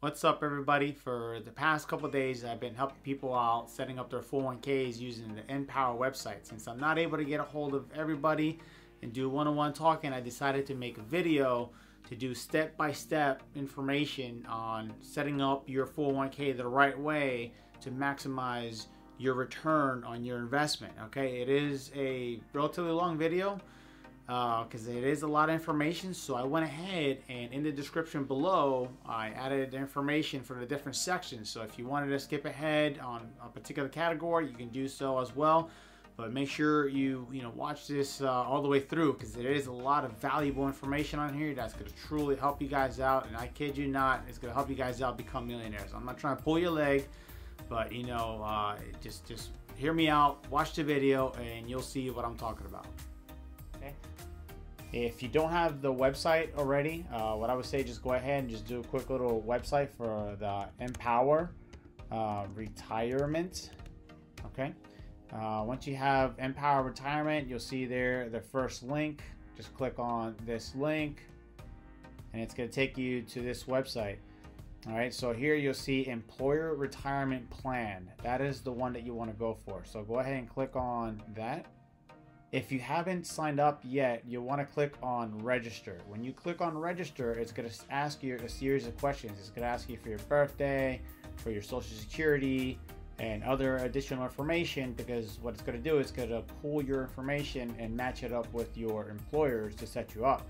What's up, everybody? For the past couple of days, I've been helping people out setting up their 401ks using the Empower website. Since I'm not able to get a hold of everybody and do one-on-one talking, I decided to make a video to do step-by-step information on setting up your 401k the right way to maximize your return on your investment. Okay, it is a relatively long video because it is a lot of information, so I went ahead and in the description below I added information for the different sections. So if you wanted to skip ahead on a particular category, you can do so as well, but make sure you watch this all the way through, because there is a lot of valuable information on here that's going to truly help you guys out, and I kid you not, it's going to help you guys out become millionaires. I'm not trying to pull your leg, but just hear me out, watch the video, and you'll see what I'm talking about. Okay. If you don't have the website already, what I would say, just go ahead and just do a quick little website for the Empower Retirement. Okay. Once you have Empower Retirement, you'll see there the first link. Just click on this link and it's going to take you to this website. All right, so here you'll see Employer Retirement Plan. That is the one that you want to go for. So go ahead and click on that. If you haven't signed up yet, you'll want to click on register. When you click on register, it's going to ask you a series of questions. It's going to ask you for your birthday, for your social security, and other additional information, because what it's going to do is going to pull your information and match it up with your employers to set you up.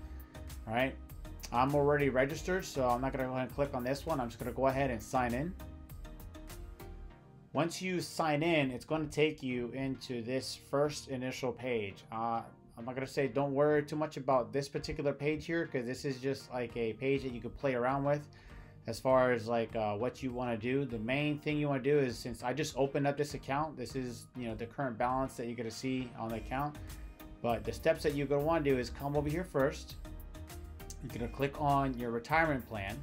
All right, I'm already registered, so I'm not going to go ahead and click on this one. I'm just going to go ahead and sign in. Once you sign in, it's going to take you into this first initial page. I'm not going to say don't worry too much about this particular page here, because this is just like a page that you could play around with as far as like what you want to do. The main thing you want to do is, since I just opened up this account, this is the current balance that you're going to see on the account. But the steps that you're going to want to do is come over here first. You're going to click on your retirement plan.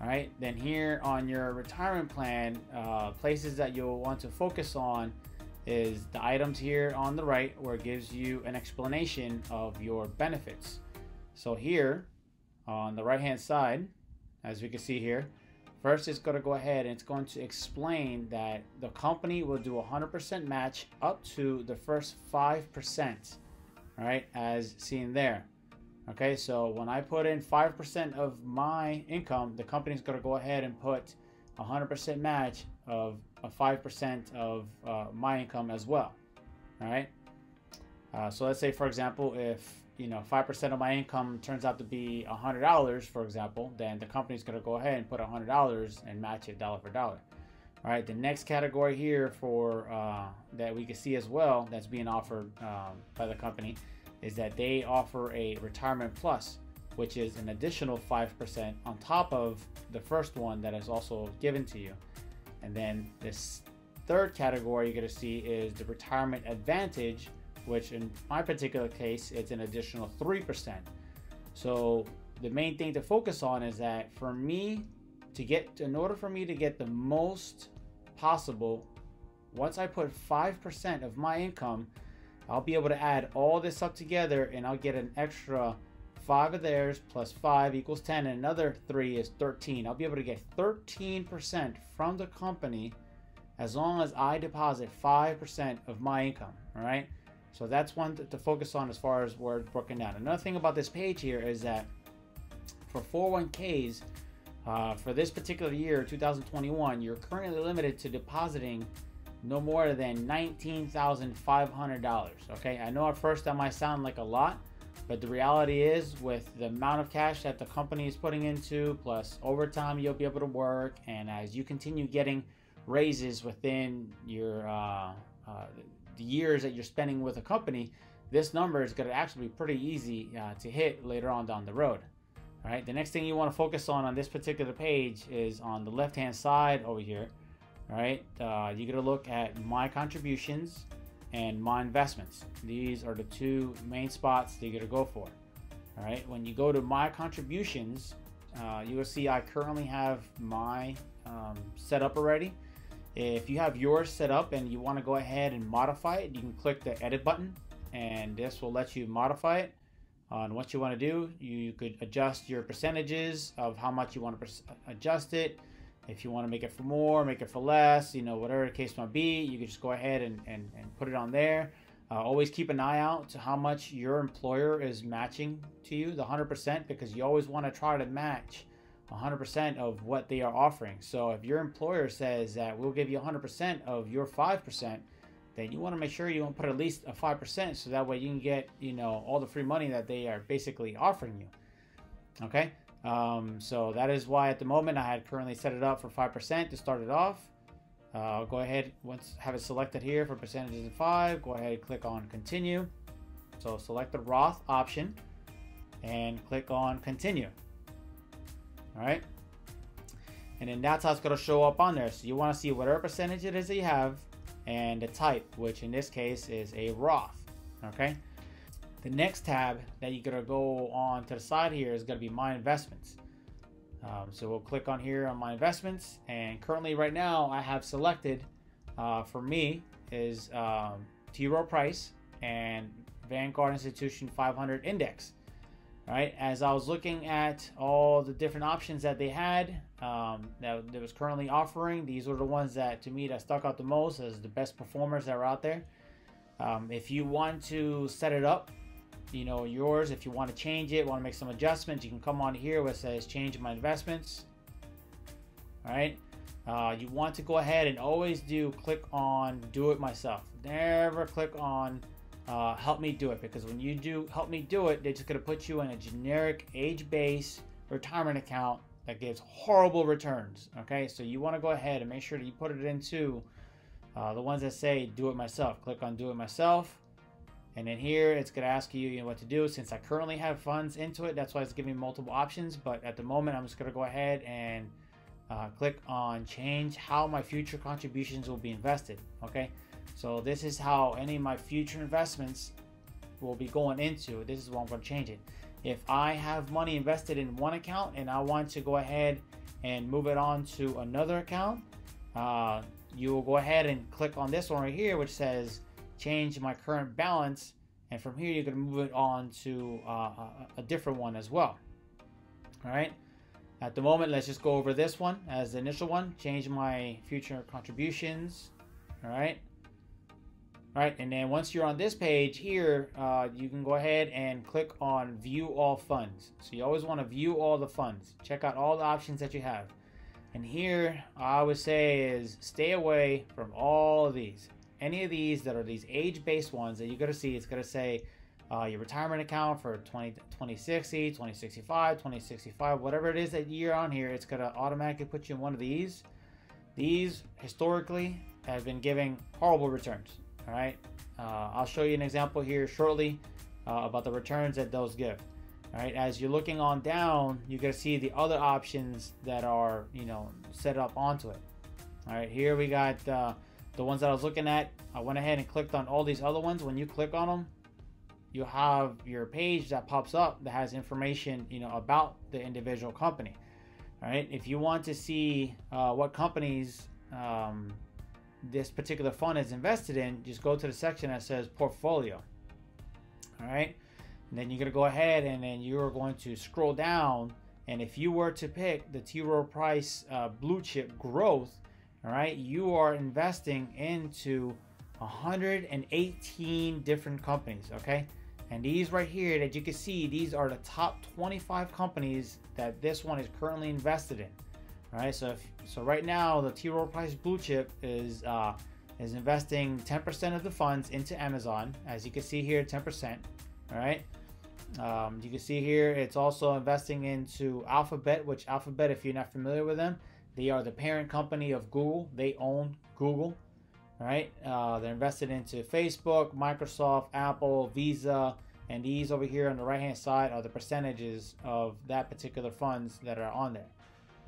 All right, then here on your retirement plan, places that you'll want to focus on is the items here on the right, where it gives you an explanation of your benefits. So here on the right hand side, as we can see here, first it's going to go ahead and it's going to explain that the company will do 100% match up to the first 5%, all right, as seen there. Okay, so when I put in 5% of my income, the company's going to go ahead and put 100% match of a 5% of my income as well. All right. So let's say, for example, if 5% of my income turns out to be $100, for example, then the company's going to go ahead and put $100 and match it dollar for dollar. All right. The next category here for that we can see as well that's being offered by the company is that they offer a retirement plus, which is an additional 5% on top of the first one that is also given to you. And then this third category you're going to see is the retirement advantage, which in my particular case, it's an additional 3%. So the main thing to focus on is that in order for me to get the most possible, once I put 5% of my income, I'll be able to add all this up together and I'll get an extra 5 of theirs plus 5 equals 10, and another 3 is 13. I'll be able to get 13% from the company as long as I deposit 5% of my income. All right, so that's one to focus on as far as where it's broken down. Another thing about this page here is that for 401ks for this particular year, 2021, you're currently limited to depositing no more than $19,500. Okay, I know at first that might sound like a lot, but the reality is, with the amount of cash that the company is putting into, plus overtime you'll be able to work, and as you continue getting raises within your the years that you're spending with a company, this number is going to actually be pretty easy to hit later on down the road. All right, the next thing you want to focus on this particular page is on the left hand side over here. All right, you're going to look at my contributions and my investments. These are the two main spots that you're going to go for. All right, when you go to my contributions, you will see I currently have my set up already. If you have yours set up and you want to go ahead and modify it, you can click the edit button and this will let you modify it. And what you want to do, you could adjust your percentages of how much you want to adjust it. If you want to make it for more, make it for less, you know, whatever the case might be, you can just go ahead and put it on there. Always keep an eye out to how much your employer is matching to you, the 100%, because you always want to try to match 100% of what they are offering. So if your employer says that we'll give you 100% of your 5%, then you want to make sure you want to put at least a 5%, so that way you can get, you know, all the free money that they are basically offering you. Okay, so that is why at the moment I had currently set it up for 5% to start it off. I'll go ahead, once have it selected here for percentages of 5, go ahead and click on continue. So select the Roth option and click on continue. All right, and then that's how it's going to show up on there. So you want to see whatever percentage it is that you have and the type, which in this case is a Roth. Okay, the next tab that you're going to go on to the side here is going to be my investments. So we'll click on here on my investments, and currently right now I have selected for me is T. Rowe Price and Vanguard Institution 500 Index. All right, as I was looking at all the different options that they had that was currently offering, these were the ones that to me that stuck out the most as the best performers that are out there. If you want to set it up, you know, yours, if you want to change it, want to make some adjustments, you can come on here where it says change my investments. All right, you want to go ahead and always click on do it myself. Never click on help me do it, because when you do help me do it, they're just going to put you in a generic age-based retirement account that gives horrible returns. Okay, so you want to go ahead and make sure that you put it into the ones that say do it myself. Click on do it myself, and then here it's going to ask you, what to do. Since I currently have funds into it, that's why it's giving me multiple options, but at the moment I'm just going to go ahead and click on change how my future contributions will be invested. Okay, so this is how any of my future investments will be going into. This is what I'm going to change it. If I have money invested in one account and I want to go ahead and move it on to another account, you will go ahead and click on this one right here, which says change my current balance, and from here you're going to move it on to a different one as well. All right, at the moment let's just go over this one as the initial one, change my future contributions. All right, and then once you're on this page here, you can go ahead and click on view all funds. So you always want to view all the funds, check out all the options that you have. And here I would say is stay away from all of these. Any of these that are these age-based ones that you're going to see, it's going to say your retirement account for 2060, 2065, 2065, whatever it is that you're on here, it's going to automatically put you in one of these. These historically have been giving horrible returns. All right, I'll show you an example here shortly about the returns that those give. All right, as you're looking on down, you're going to see the other options that are, set up onto it. All right, here we got the ones that I was looking at. I went ahead and clicked on all these other ones. When you click on them, you have your page that pops up that has information, about the individual company. All right, if you want to see what companies this particular fund is invested in, just go to the section that says portfolio. All right, and then you're going to go ahead and then you're going to scroll down, and if you were to pick the T. Rowe Price blue chip growth, all right, you are investing into 118 different companies. Okay, and these right here that you can see, these are the top 25 companies that this one is currently invested in. All right, so right now the T. Rowe Price blue chip is investing 10% of the funds into Amazon, as you can see here, 10%. All right, you can see here it's also investing into Alphabet, which Alphabet, if you're not familiar with them, they are the parent company of Google. They own Google. All right, they're invested into Facebook, Microsoft, Apple, Visa, and these over here on the right hand side are the percentages of that particular funds that are on there.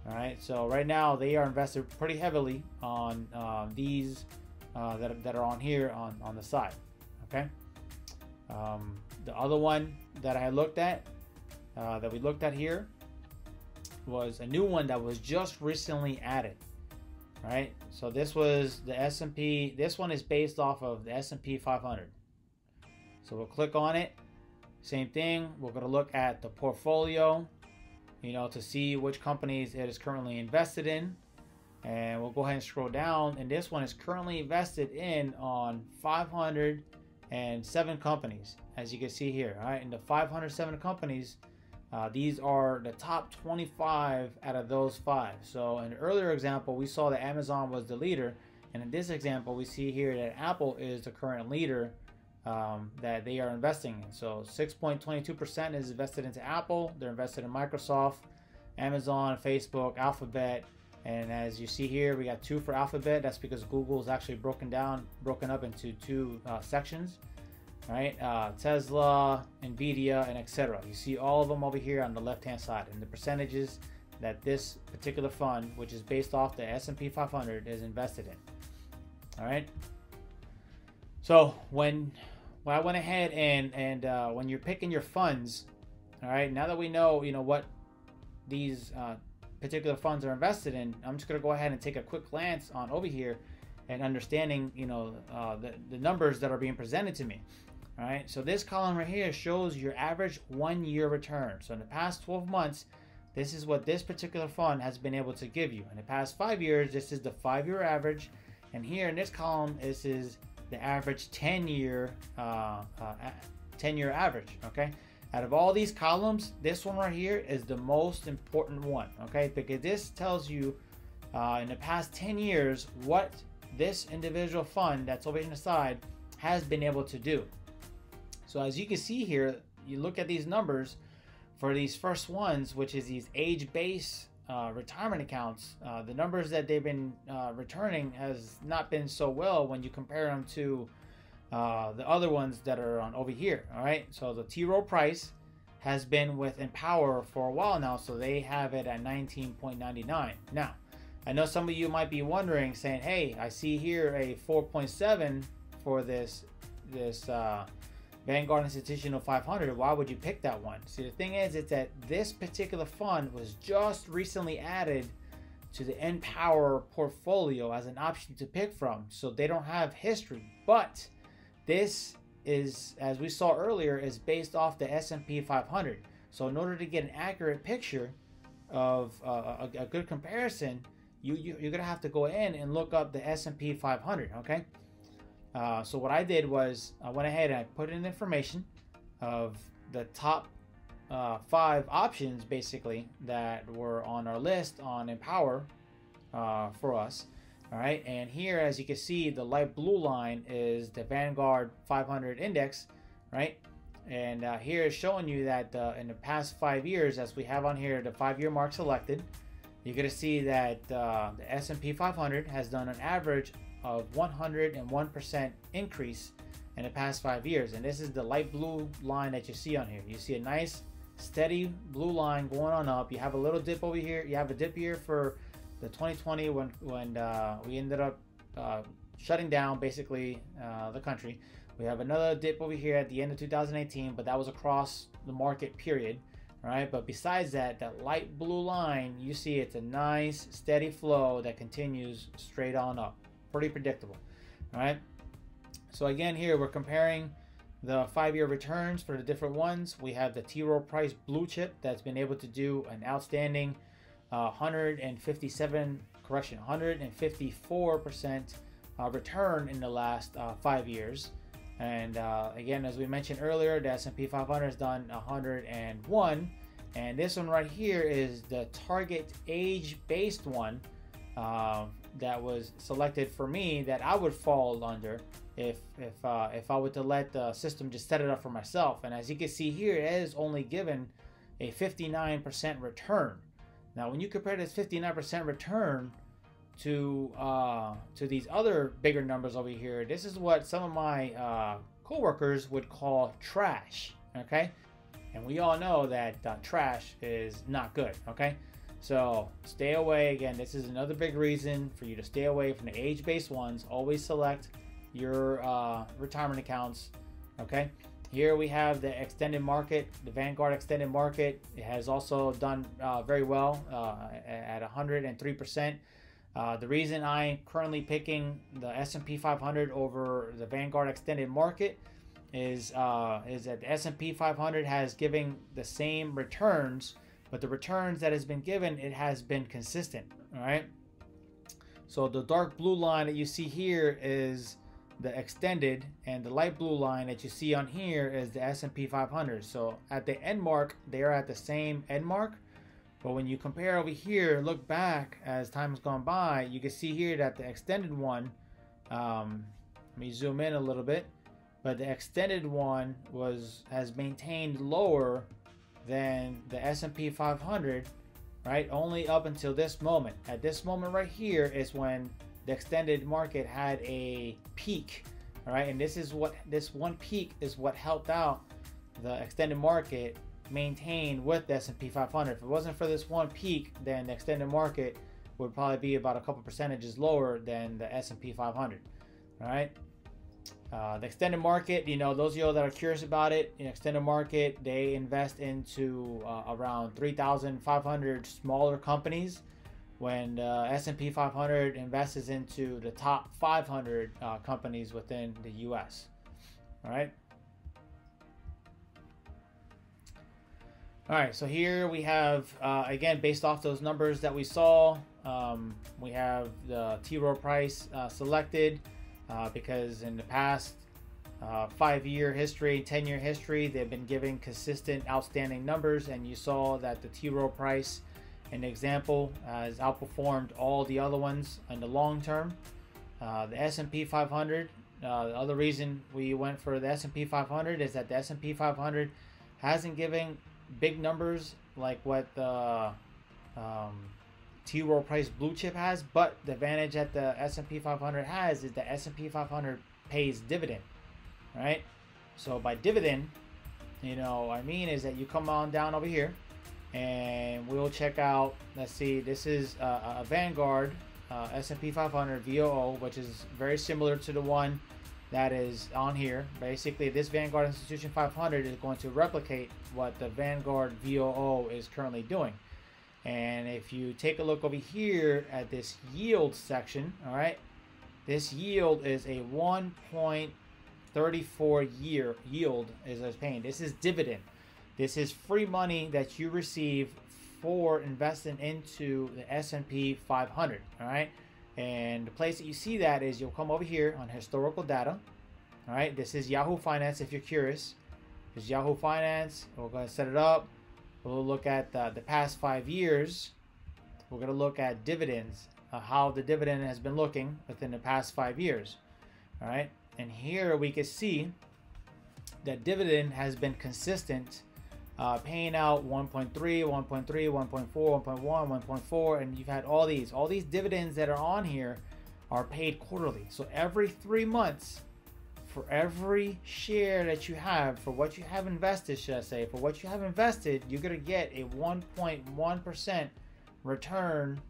All right, so right now they are invested pretty heavily on these that are on here on the side. Okay, the other one that I looked at, that we looked at here, was a new one that was just recently added. All right, so this was the S&P. This one is based off of the S&P 500. So we'll click on it. Same thing, we're going to look at the portfolio, to see which companies it is currently invested in. And we'll go ahead and scroll down, and this one is currently invested in on 507 companies, as you can see here. All right, and the 507 companies, these are the top 25 out of those 5. So in the earlier example, we saw that Amazon was the leader, and in this example, we see here that Apple is the current leader that they are investing in. So 6.22% is invested into Apple. They're invested in Microsoft, Amazon, Facebook, Alphabet. And as you see here, we got 2 for Alphabet. That's because Google is actually broken up into 2 sections, right? Tesla, Nvidia, and etc. You see all of them over here on the left-hand side, and the percentages that this particular fund, which is based off the S&P 500, is invested in. All right. So when I went ahead and when you're picking your funds, all right, now that we know, what these particular funds are invested in, I'm just going to go ahead and take a quick glance on over here and understanding, the numbers that are being presented to me. All right, so this column right here shows your average 1-year return. So in the past 12 months, this is what this particular fund has been able to give you. In the past 5 years, this is the 5-year average. And here in this column, this is the average 10-year average, okay? Out of all these columns, this one right here is the most important one, okay? Because this tells you in the past 10 years what this individual fund that's over on the side has been able to do. So as you can see here, you look at these numbers for these first ones, which is these age-based retirement accounts, the numbers that they've been returning has not been so well when you compare them to the other ones that are on over here. All right, so the T. Rowe Price has been with Empower for a while now, so they have it at 19.99. Now, I know some of you might be wondering, saying, "Hey, I see here a 4.7 for this Vanguard Institutional 500. Why would you pick that one?" See, the thing is, it's that this particular fund was just recently added to the Empower portfolio as an option to pick from, so they don't have history. But this is, as we saw earlier, is based off the S&P 500. So in order to get an accurate picture of a good comparison, you're gonna have to go in and look up the S&P 500. Okay. So what I did was I went ahead and I put in information of the top 5 options, basically, that were on our list on Empower for us. All right, and here, as you can see, the light blue line is the Vanguard 500 index, right? And here is showing you that in the past 5 years, as we have on here, the 5-year mark selected, you're going to see that the S&P 500 has done an average of 101% increase in the past 5 years. And this is the light blue line that you see on here. You see a nice steady blue line going on up. You have a little dip over here. You have a dip here for the 2020 when we ended up shutting down basically the country. We have another dip over here at the end of 2018, but that was across the market period. All right, but besides that, that light blue line, you see it's a nice steady flow that continues straight on up. Pretty predictable. All right, so again, here we're comparing the 5-year returns for the different ones. We have the T. Rowe Price blue chip that's been able to do an outstanding 154% return in the last 5 years. And again, as we mentioned earlier, the S&P 500 has done 101, and this one right here is the target age-based one that was selected for me, that I would fall under if I were to let the system just set it up for myself. And as you can see here, it is only given a 59% return. Now, when you compare this 59% return to these other bigger numbers over here, this is what some of my coworkers would call trash. Okay, and we all know that trash is not good. Okay, so stay away. Again, this is another big reason for you to stay away from the age-based ones. Always select your retirement accounts. Okay, here we have the extended market, the Vanguard extended market. It has also done very well at 103%. The reason I'm currently picking the S&P 500 over the Vanguard extended market is that the S&P 500 has given the same returns, but the returns that has been given, it has been consistent. All right. So the dark blue line that you see here is the extended, and the light blue line that you see on here is the S&P 500. So at the end mark, they are at the same end mark. But when you compare over here, look back as time has gone by, you can see here that the extended one, let me zoom in a little bit, but the extended one has maintained lower than the S&P 500, right? Only up until this moment. At this moment right here is when the extended market had a peak, all right? And this one peak is what helped out the extended market maintain with the S&P 500. If it wasn't for this one peak, then the extended market would probably be about a couple percentages lower than the S&P 500. All right. The extended market, those of you that are curious about it, in extended market, they invest into around 3,500 smaller companies, when S&P 500 invests into the top 500 companies within the U.S. All right. All right, so here we have, again, based off those numbers that we saw, we have the T. Rowe Price selected because in the past 5-year history, 10-year history, they've been giving consistent outstanding numbers, and you saw that the T. Rowe Price, an example, has outperformed all the other ones in the long term. The S&P 500, the other reason we went for the S&P 500 is that the S&P 500 hasn't given big numbers like what the T. Rowe Price blue chip has, but the advantage that the S&P 500 has is the S&P 500 pays dividend, right? So by dividend, is that you come on down over here and we'll check out, let's see, this is a Vanguard S&P 500 VOO, which is very similar to the one that is on here. Basically, this Vanguard Institution 500 is going to replicate what the Vanguard VOO is currently doing. And if you take a look over here at this yield section, all right, this yield is a 1.34 year yield is it's paying. This is dividend. This is free money that you receive for investing into the S&P 500, all right? And the place that you see that is you'll come over here on historical data. All right, this is Yahoo Finance if you're curious. This is Yahoo Finance. We're going to set it up. We'll look at the past 5 years. We're going to look at dividends, how the dividend has been looking within the past 5 years. All right, and here we can see that dividend has been consistent, paying out 1.3, 1.3, 1.4, 1.1, 1.4, and you've had all these dividends that are on here are paid quarterly. So every 3 months, for every share that you have, for what you have invested, should I say, for what you have invested, you're going to get a 1.1% return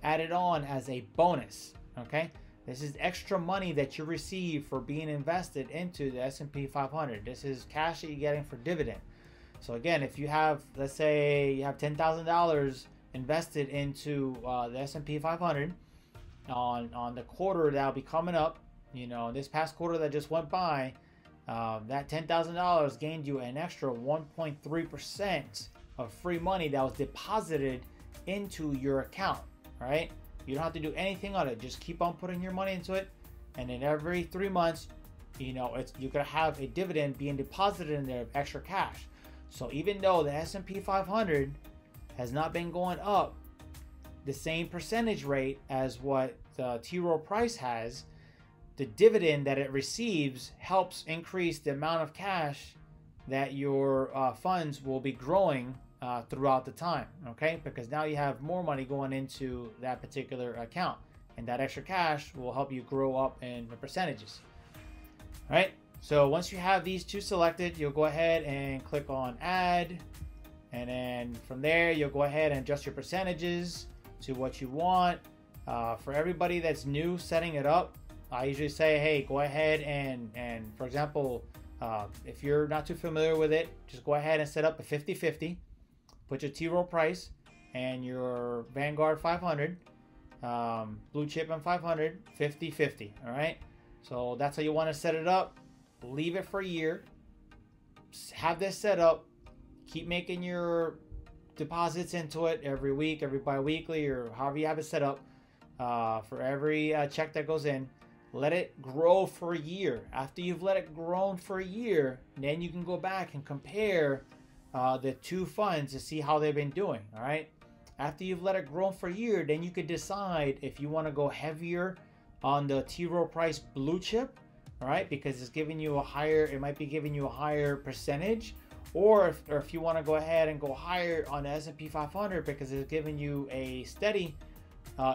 added on as a bonus. Okay, this is extra money that you receive for being invested into the S&P 500. This is cash that you're getting for dividend. So again, if you have, let's say you have $10,000 invested into the S&P 500 on the quarter that'll be coming up, this past quarter that just went by, that $10,000 gained you an extra 1.3% of free money that was deposited into your account, right? You don't have to do anything on it. Just keep on putting your money into it. And then every 3 months, you're going to have a dividend being deposited in there of extra cash. So even though the S&P 500 has not been going up the same percentage rate as what the T. Rowe Price has, the dividend that it receives helps increase the amount of cash that your funds will be growing throughout the time, okay? Because now you have more money going into that particular account, and that extra cash will help you grow up in the percentages. All right, so once you have these two selected, you'll go ahead and click on add, and then from there you'll go ahead and adjust your percentages to what you want. For everybody that's new setting it up, I usually say, hey, go ahead and for example, if you're not too familiar with it, just go ahead and set up a 50-50. Put your T. Rowe Price and your Vanguard 500, Blue Chip and 500, 50-50, all right? So that's how you want to set it up. leave it for a year, have this set up, keep making your deposits into it every week, every bi-weekly, or however you have it set up, for every check that goes in. Let it grow for a year. After you've let it grow for a year, then you can go back and compare the two funds to see how they've been doing. All right. After you've let it grow for a year, then you could decide if you want to go heavier on the T. Rowe Price blue chip, all right, because it's giving you a higher, it might be giving you a higher percentage, or if you want to go ahead and go higher on the S&P 500 because it's giving you a steady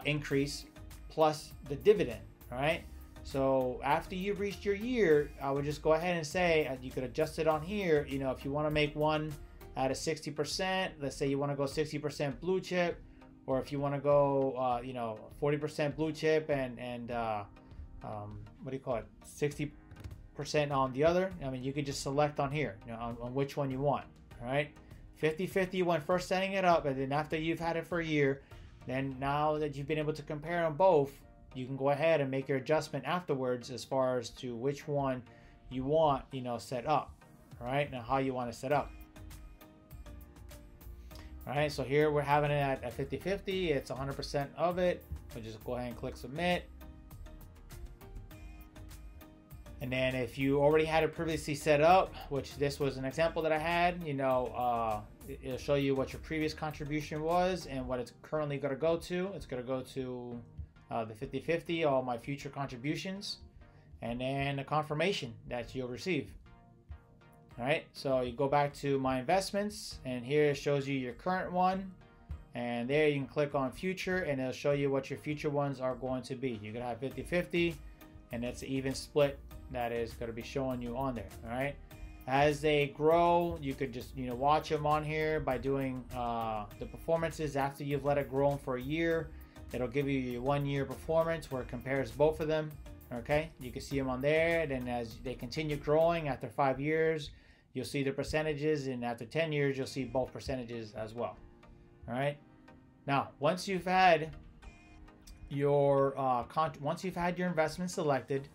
increase plus the dividend. All right. So after you've reached your year, I would just go ahead and say you could adjust it on here. You know, if you want to make one at a 60%, let's say you want to go 60% blue chip, or if you want to go, you know, 40% blue chip and what do you call it, 60% on the other. I mean, you could just select on here, you know, on which one you want. All right, 50-50 when first setting it up, and then after you've had it for a year, then now that you've been able to compare them both, you can go ahead and make your adjustment afterwards as far as to which one you want, you know, set up. All right, now how you want to set up. All right, so here we're having it at 50-50. It's 100% of it. So just go ahead and click submit. And then if you already had it previously set up, which this was an example that I had, you know, it'll show you what your previous contribution was and what it's currently going to go to. It's going to go to the 50-50, all my future contributions, and then a confirmation that you'll receive. All right, so you go back to my investments, and here it shows you your current one, and there you can click on future, and it'll show you what your future ones are going to be. You're gonna have 50-50, and it's an even split that is going to be showing you on there. All right, as they grow, you could just, you know, watch them on here by doing the performances after you've let it grow for a year. It'll give you your 1 year performance where it compares both of them. Okay, you can see them on there. And then as they continue growing after 5 years, you'll see the percentages, and after 10 years, you'll see both percentages as well. All right. Now, once you've had your investment selected,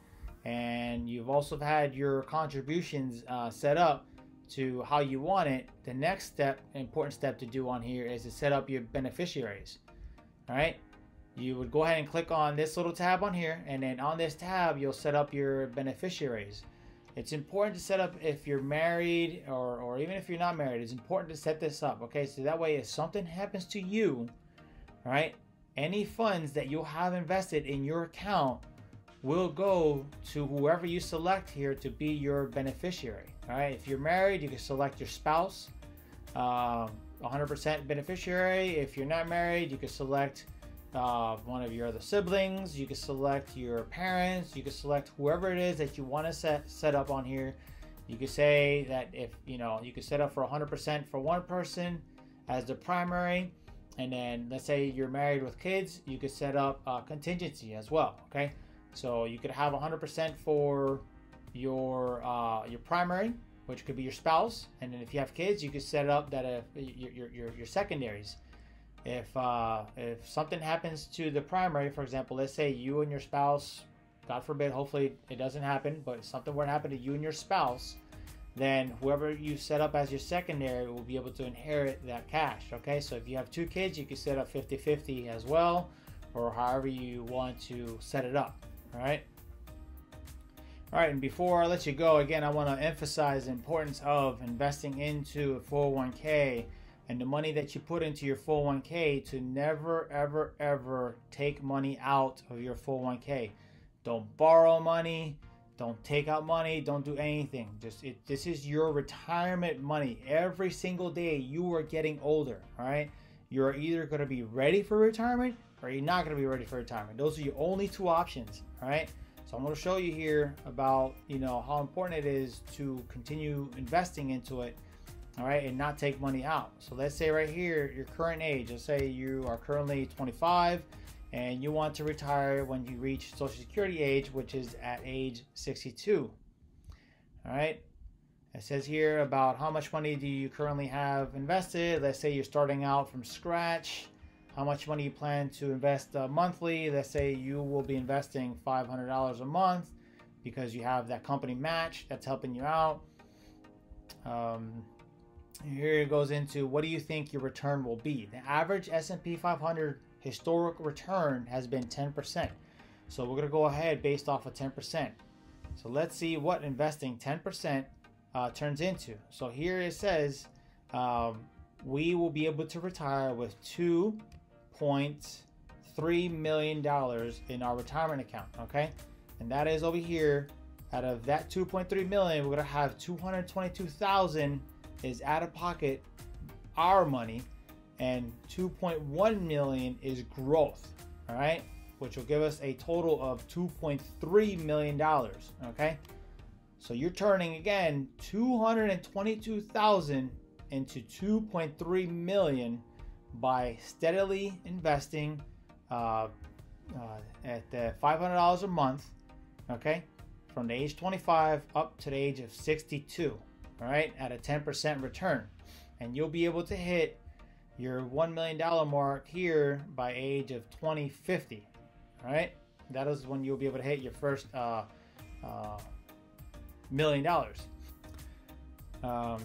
and you've also had your contributions set up to how you want it, the next step, important step to do on here is to set up your beneficiaries. All right. You would go ahead and click on this little tab on here, and then on this tab you'll set up your beneficiaries. It's important to set up if you're married, or even if you're not married. It's important to set this up, okay? So that way if something happens to you, all right, any funds that you'll have invested in your account will go to whoever you select here to be your beneficiary. All right, if you're married, you can select your spouse, 100% beneficiary. If you're not married, you can select one of your other siblings. You can select your parents. You can select whoever it is that you want to set up on here. You could say that if, you know, you could set up for 100% for one person as the primary, and then let's say you're married with kids, you could set up contingency as well. Okay, so you could have 100% for your primary, which could be your spouse, and then if you have kids, you could set up that your secondaries. If something happens to the primary, for example, let's say you and your spouse, God forbid, hopefully it doesn't happen, but if something were to happen to you and your spouse, then whoever you set up as your secondary will be able to inherit that cash. Okay, so if you have 2 kids, you can set up 50-50 as well, or however you want to set it up. All right. All right, and before I let you go, again, I want to emphasize the importance of investing into a 401k and the money that you put into your 401k to never, ever, ever take money out of your 401k. Don't borrow money. Don't take out money. Don't do anything. This is your retirement money. Every single day you are getting older. All right. You're either going to be ready for retirement or you're not going to be ready for retirement. Those are your only 2 options. All right. So I'm going to show you here about, you know, how important it is to continue investing into it. All right, and not take money out. So let's say right here, your current age. Let's say you are currently 25 and you want to retire when you reach Social Security age, which is at age 62. All right, it says here about how much money do you currently have invested. Let's say you're starting out from scratch. How much money you plan to invest monthly. Let's say you will be investing $500 a month. because you have that company match that's helping you out. Here it goes into what do you think your return will be. The average S&P 500 historic return has been 10%. So we're going to go ahead based off of 10%. So let's see what investing 10% turns into. So here it says we will be able to retire with $2.3 million in our retirement account. Okay, and that is over here. Out of that 2.3 million, we're going to have 222,000 is out of pocket, our money, and 2.1 million is growth. All right, which will give us a total of $2.3 million. Okay, so you're turning again 222,000 into 2.3 million by steadily investing at the $500 a month. Okay, from the age 25 up to the age of 62. All right, at a 10% return, and you'll be able to hit your $1 million mark here by age of 2050. All right, that is when you'll be able to hit your first $1 million.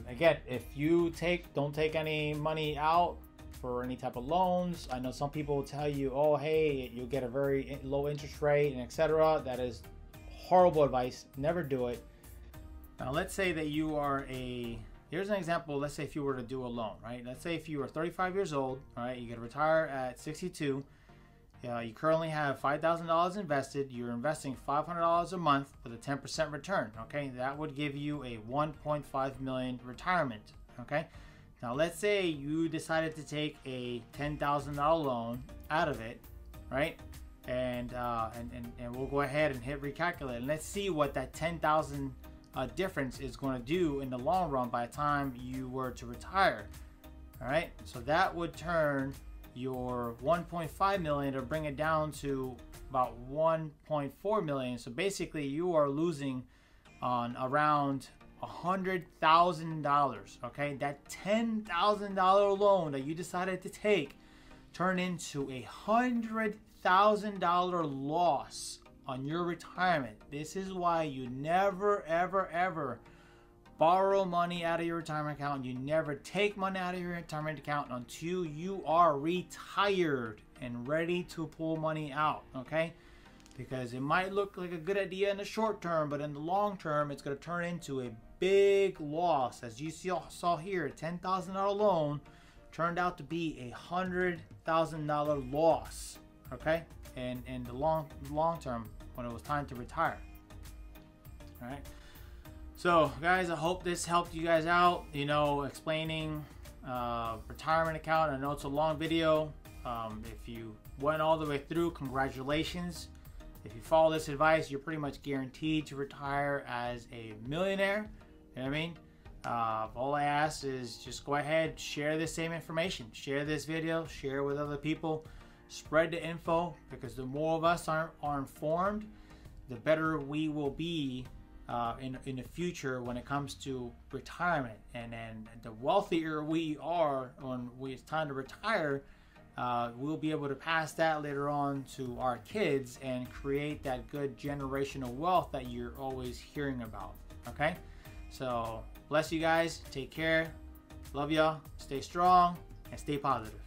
Again, if you don't take any money out for any type of loans. I know some people will tell you, oh, hey, you'll get a very low interest rate and etc. That is horrible advice. Never do it. Now, let's say that you are here's an example. Let's say if you were to do a loan, right? Let's say if you are 35 years old, all right, you get to retire at 62. You currently have $5,000 invested. You're investing $500 a month with a 10% return. Okay, that would give you a $1.5 million retirement. Okay, now let's say you decided to take a $10,000 loan out of it, right? And we'll go ahead and hit recalculate, and let's see what that 10,000 difference is going to do in the long run by the time you were to retire. All right, so that would turn your 1.5 million to bring it down to about 1.4 million. So basically you are losing on around $100,000. Okay, that $10,000 loan that you decided to take turned into a $100,000 loss on your retirement. This is why you never ever borrow money out of your retirement account. You never take money out of your retirement account until you are retired and ready to pull money out. Okay, because it might look like a good idea in the short term, but in the long term it's going to turn into a big loss. As you saw here, a $10,000 loan turned out to be a $100,000 loss. Okay, and in the long term when it was time to retire. All right, so guys, I hope this helped you guys out, you know, explaining retirement account. I know it's a long video. If you went all the way through, congratulations. If you follow this advice, you're pretty much guaranteed to retire as a millionaire. You know what I mean? All I ask is just go ahead, share this same information, share this video, share it with other people. Spread the info, because the more of us are informed, the better we will be in the future when it comes to retirement. And the wealthier we are when it's time to retire, we'll be able to pass that later on to our kids and create that good generational wealth that you're always hearing about. Okay, so bless you guys, take care, love y'all, stay strong and stay positive.